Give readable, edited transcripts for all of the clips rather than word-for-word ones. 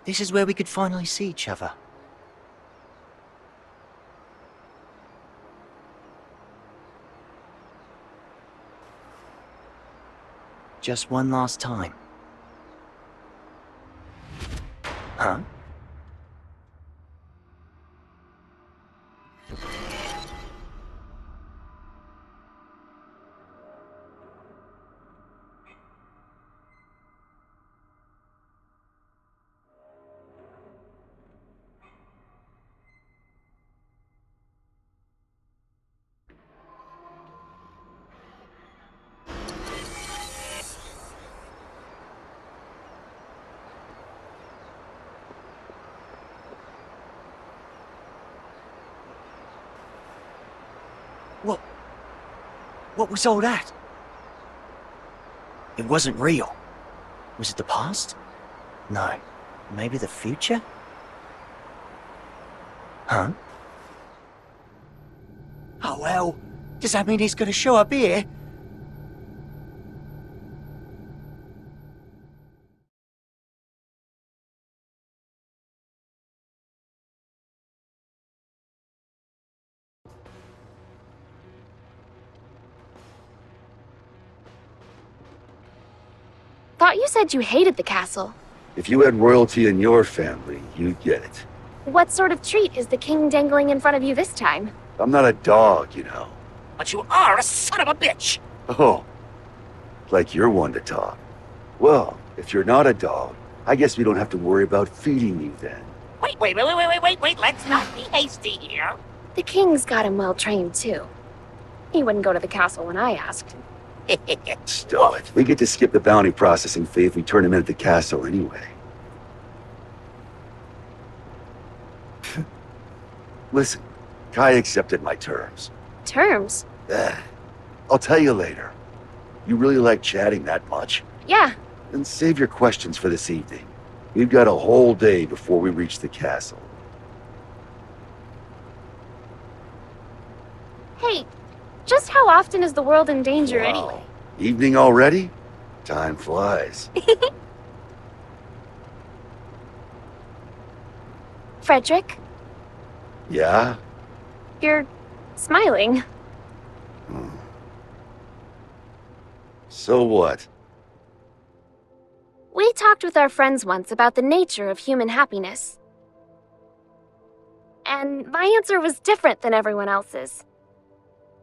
This is where we could finally see each other. Just one last time. Huh? What was all that? It wasn't real. Was it the past? No. Maybe the future? Huh? Oh well, does that mean he's gonna show up here? Thought you said you hated the castle. If you had royalty in your family, you'd get it. What sort of treat is the king dangling in front of you this time? I'm not a dog, you know. But you are a son of a bitch! Oh, like you're one to talk. Well, if you're not a dog, I guess we don't have to worry about feeding you then. Wait, let's not be hasty here. The king's got him well trained, too. He wouldn't go to the castle when I asked. Stow it. We get to skip the bounty processing fee if we turn him in at the castle anyway. Listen, Kai accepted my terms. Terms? I'll tell you later. You really like chatting that much? Yeah. Then save your questions for this evening. We've got a whole day before we reach the castle. Hey, just how often is the world in danger anyway? Evening already? Time flies. Frederick? Yeah? You're smiling. So what? We talked with our friends once about the nature of human happiness. And my answer was different than everyone else's.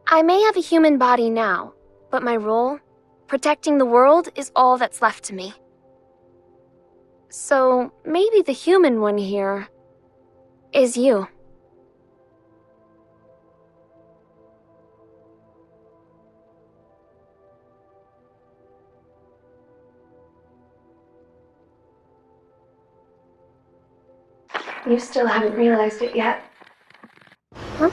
I may have a human body now, but my role, protecting the world, is all that's left to me. So maybe the human one here is you. You still haven't realized it yet. Huh?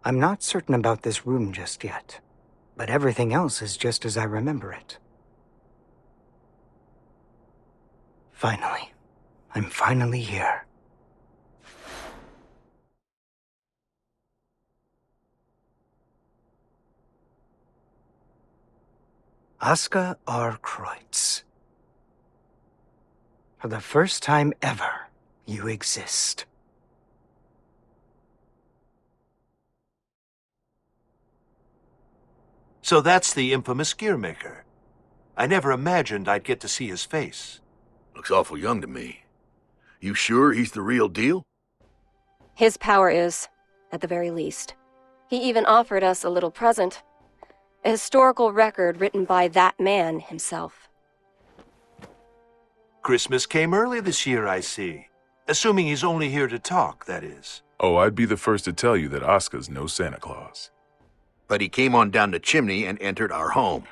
I'm not certain about this room just yet, but everything else is just as I remember it. Finally. I'm finally here. Asuka R. Kreutz. For the first time ever, you exist. So that's the infamous gearmaker. I never imagined I'd get to see his face. Looks awful young to me. You sure he's the real deal? His power is, at the very least. He even offered us a little present. A historical record written by that man himself. Christmas came early this year, I see. Assuming he's only here to talk, that is. Oh, I'd be the first to tell you that Asuka's no Santa Claus. But he came on down the chimney and entered our home.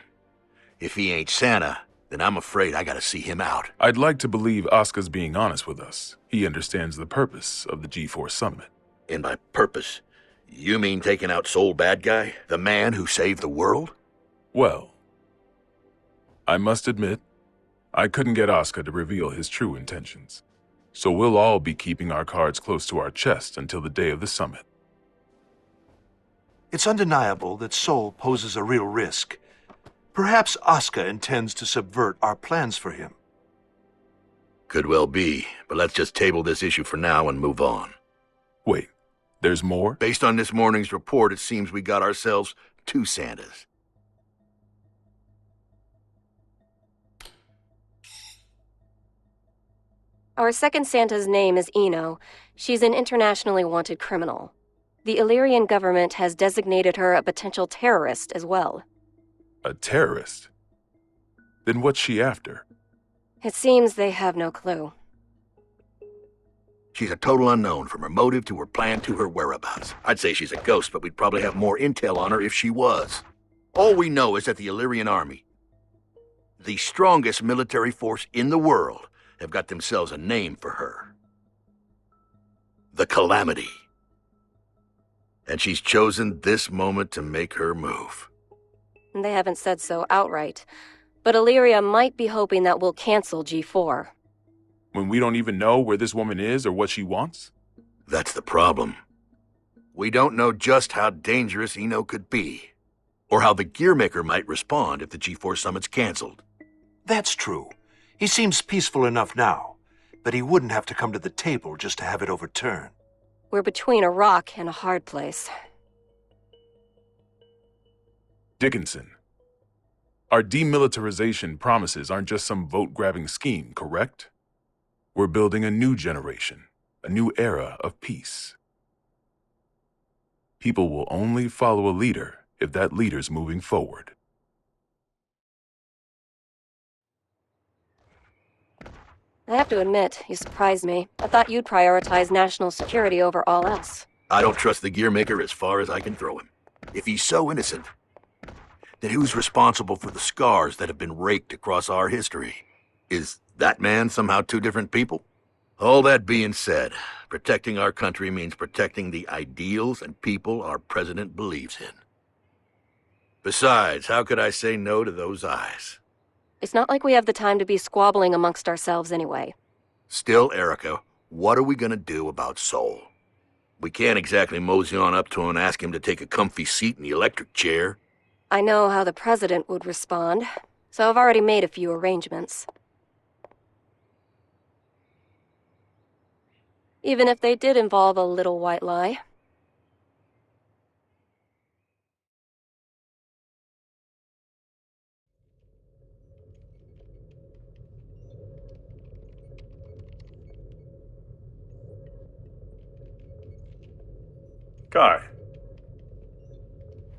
If he ain't Santa, then I'm afraid I gotta see him out. I'd like to believe Asuka's being honest with us. He understands the purpose of the G4 summit. And by purpose, You mean taking out Sol Badguy, the man who saved the world? Well, I must admit, I couldn't get Asuka to reveal his true intentions. So we'll all be keeping our cards close to our chest until the day of the summit. It's undeniable that Sol poses a real risk. Perhaps Asuka intends to subvert our plans for him. Could well be, but let's just table this issue for now and move on. Wait, there's more? Based on this morning's report, it seems we got ourselves 2 Santas. Our second Santa's name is Eno. She's an internationally wanted criminal. The Illyrian government has designated her a potential terrorist as well. A terrorist? Then what's she after? It seems they have no clue. She's a total unknown, from her motive to her plan to her whereabouts. I'd say she's a ghost, but we'd probably have more intel on her if she was. All we know is that the Illyrian army, the strongest military force in the world, have got themselves a name for her. The Calamity. And she's chosen this moment to make her move. They haven't said so outright, but Illyria might be hoping that we'll cancel G4. When we don't even know where this woman is or what she wants? That's the problem. We don't know just how dangerous Eno could be, or how the Gearmaker might respond if the G4 summit's canceled. That's true. He seems peaceful enough now, but he wouldn't have to come to the table just to have it overturned. We're between a rock and a hard place. Dickinson, our demilitarization promises aren't just some vote-grabbing scheme, correct? We're building a new generation, a new era of peace. People will only follow a leader if that leader's moving forward. I have to admit, you surprised me. I thought you'd prioritize national security over all else. I don't trust the Gearmaker as far as I can throw him. If he's so innocent, then who's responsible for the scars that have been raked across our history? Is that man somehow 2 different people? All that being said, protecting our country means protecting the ideals and people our president believes in. Besides, how could I say no to those eyes? It's not like we have the time to be squabbling amongst ourselves anyway. Still, Erica, what are we gonna do about Sol? We can't exactly mosey on up to him and ask him to take a comfy seat in the electric chair. I know how the president would respond, so I've already made a few arrangements. Even if they did involve a little white lie. Kai,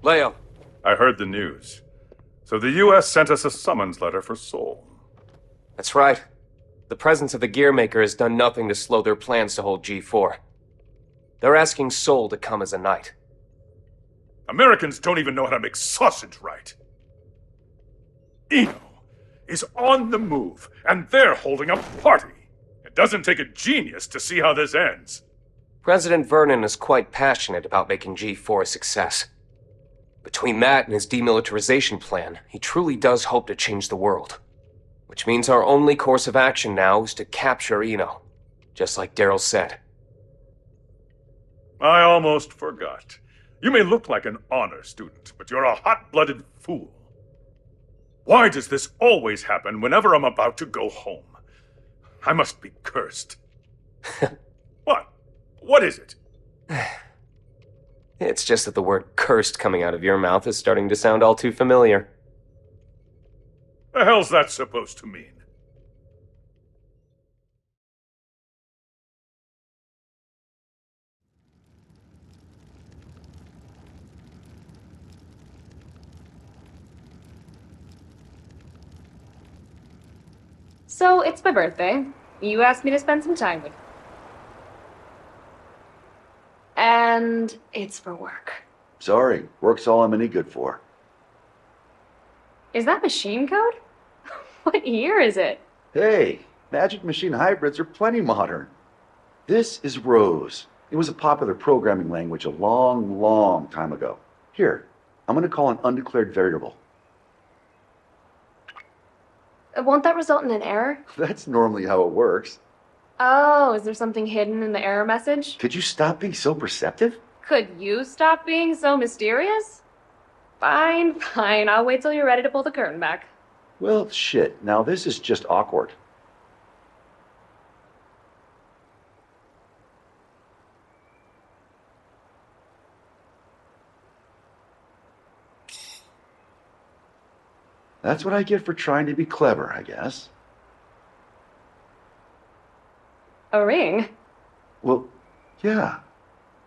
Leo. I heard the news. So the U.S. sent us a summons letter for Sol. That's right. The presence of the Gearmaker has done nothing to slow their plans to hold G4. They're asking Sol to come as a knight. Americans don't even know how to make sausage right. Eno is on the move, and they're holding a party. It doesn't take a genius to see how this ends. President Vernon is quite passionate about making G4 a success. Between that and his demilitarization plan, he truly does hope to change the world. Which means our only course of action now is to capture Eno, just like Daryl said. I almost forgot. You may look like an honor student, but you're a hot-blooded fool. Why does this always happen whenever I'm about to go home? I must be cursed. What? What is it? It's just that the word cursed coming out of your mouth is starting to sound all too familiar. The hell's that supposed to mean? So, it's my birthday. You asked me to spend some time with you. And it's for work. Sorry, work's all I'm any good for. Is that machine code? What year is it? Hey, magic machine hybrids are plenty modern. This is Rose, It was a popular programming language a long, long time ago. Here, I'm going to call an undeclared variable. Won't that result in an error? That's normally how it works. Oh, is there something hidden in the error message? Could you stop being so perceptive? Could you stop being so mysterious? Fine, fine. I'll wait till you're ready to pull the curtain back. Well, shit. Now this is just awkward. That's what I get for trying to be clever, I guess. A ring? Well, yeah.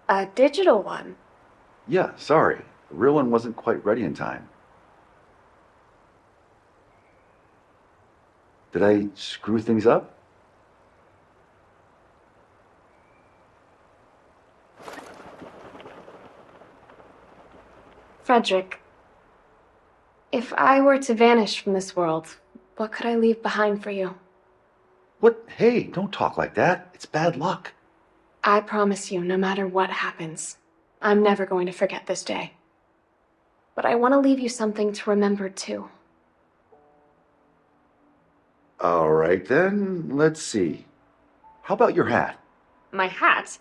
A digital one? Yeah, sorry. The real one wasn't quite ready in time. Did I screw things up? Frederick, if I were to vanish from this world, what could I leave behind for you? What? Hey, don't talk like that. It's bad luck. I promise you, no matter what happens, I'm never going to forget this day. But I want to leave you something to remember too. All right then, let's see. How about your hat? My hat?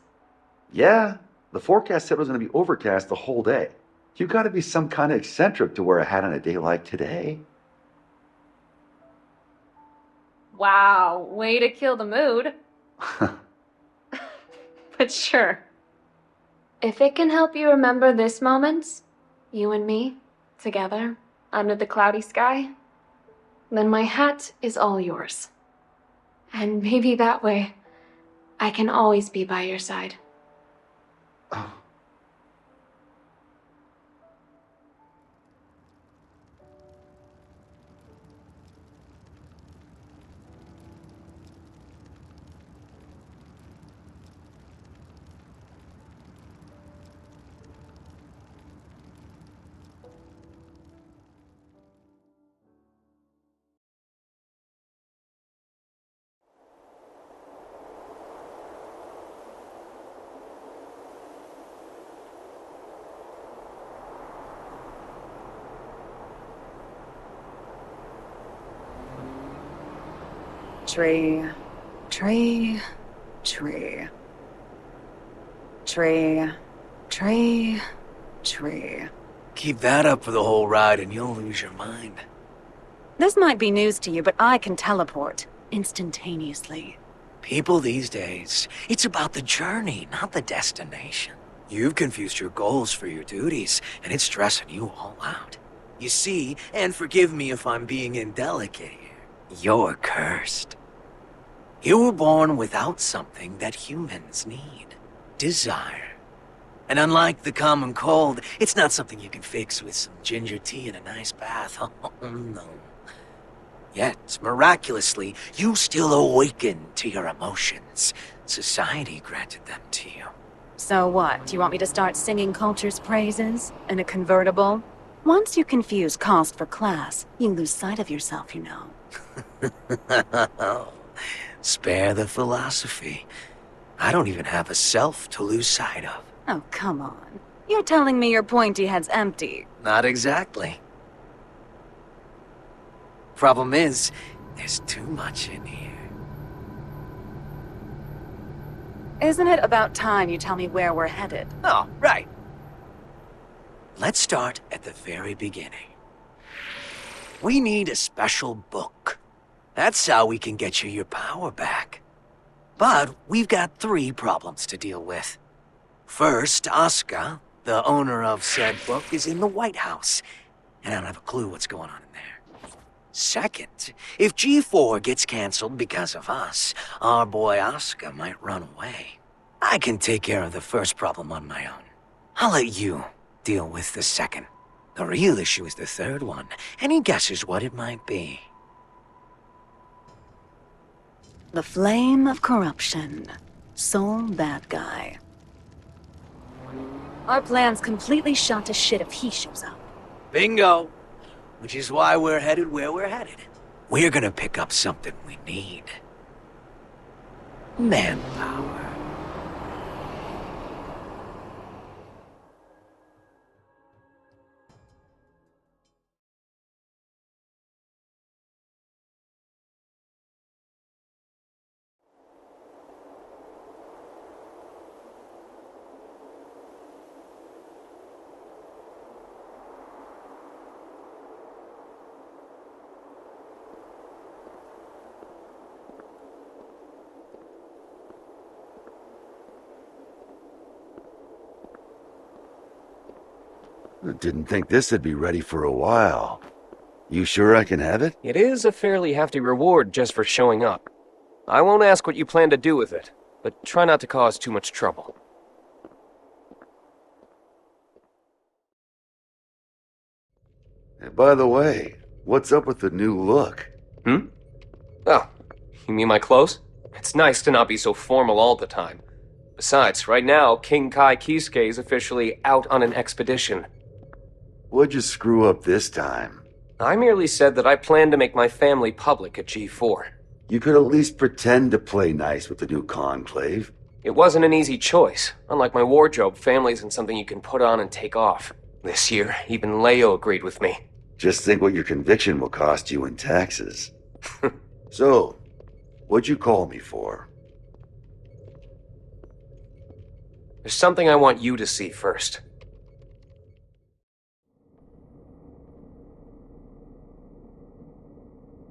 Yeah, the forecast said it was going to be overcast the whole day. You got to be some kind of eccentric to wear a hat on a day like today. Wow, way to kill the mood. But sure. If it can help you remember this moment, you and me, together, under the cloudy sky, then my hat is all yours. And maybe that way, I can always be by your side. Oh. Tree, tree, tree. Tree, tree, tree. Keep that up for the whole ride and you'll lose your mind. This might be news to you, but I can teleport instantaneously. People these days, it's about the journey, not the destination. You've confused your goals for your duties, and it's stressing you all out. You see, and forgive me if I'm being indelicate here, you're cursed. You were born without something that humans need. Desire. And unlike the common cold, it's not something you can fix with some ginger tea and a nice bath. Oh, no. Yet, miraculously, you still awaken to your emotions. Society granted them to you. So what? Do you want me to start singing culture's praises? In a convertible? Once you confuse cost for class, you lose sight of yourself, you know. Spare the philosophy. I don't even have a self to lose sight of. Oh, come on. You're telling me your pointy head's empty. Not exactly. Problem is, there's too much in here. Isn't it about time you tell me where we're headed? Oh, right. Let's start at the very beginning. We need a special book. That's how we can get you your power back. But we've got 3 problems to deal with. First, Asuka, the owner of said book, is in the White House, and I don't have a clue what's going on in there. Second, if G4 gets canceled because of us, our boy Asuka might run away. I can take care of the first problem on my own. I'll let you deal with the second. The real issue is the third one. Any guesses what it might be? The flame of corruption. Sol Badguy. Our plan's completely shot to shit if he shows up. Bingo! Which is why we're headed where we're headed. We're gonna pick up something we need. Manpower. I didn't think this would be ready for a while. You sure I can have it? It is a fairly hefty reward just for showing up. I won't ask what you plan to do with it, but try not to cause too much trouble. And by the way, what's up with the new look? Oh, you mean my clothes? It's nice to not be so formal all the time. Besides, right now, King Kai Kisuke is officially out on an expedition. What'd you screw up this time? I merely said that I plan to make my family public at G4. You could at least pretend to play nice with the new conclave. It wasn't an easy choice. Unlike my wardrobe, family isn't something you can put on and take off. This year, even Leo agreed with me. Just think what your conviction will cost you in taxes. So, what'd you call me for? There's something I want you to see first.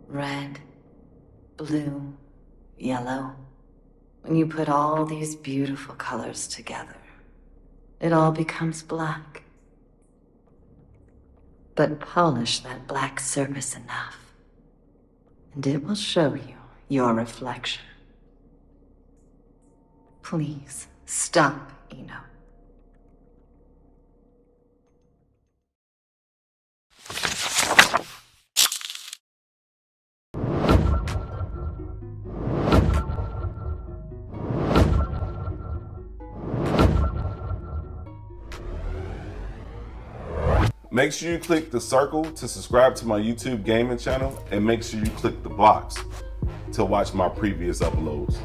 Red, blue, yellow. When you put all these beautiful colors together, it all becomes black. But polish that black surface enough, and it will show you your reflection. Please, stop, Ino. Make sure you click the circle to subscribe to my YouTube gaming channel, and make sure you click the box to watch my previous uploads.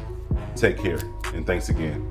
Take care, and thanks again.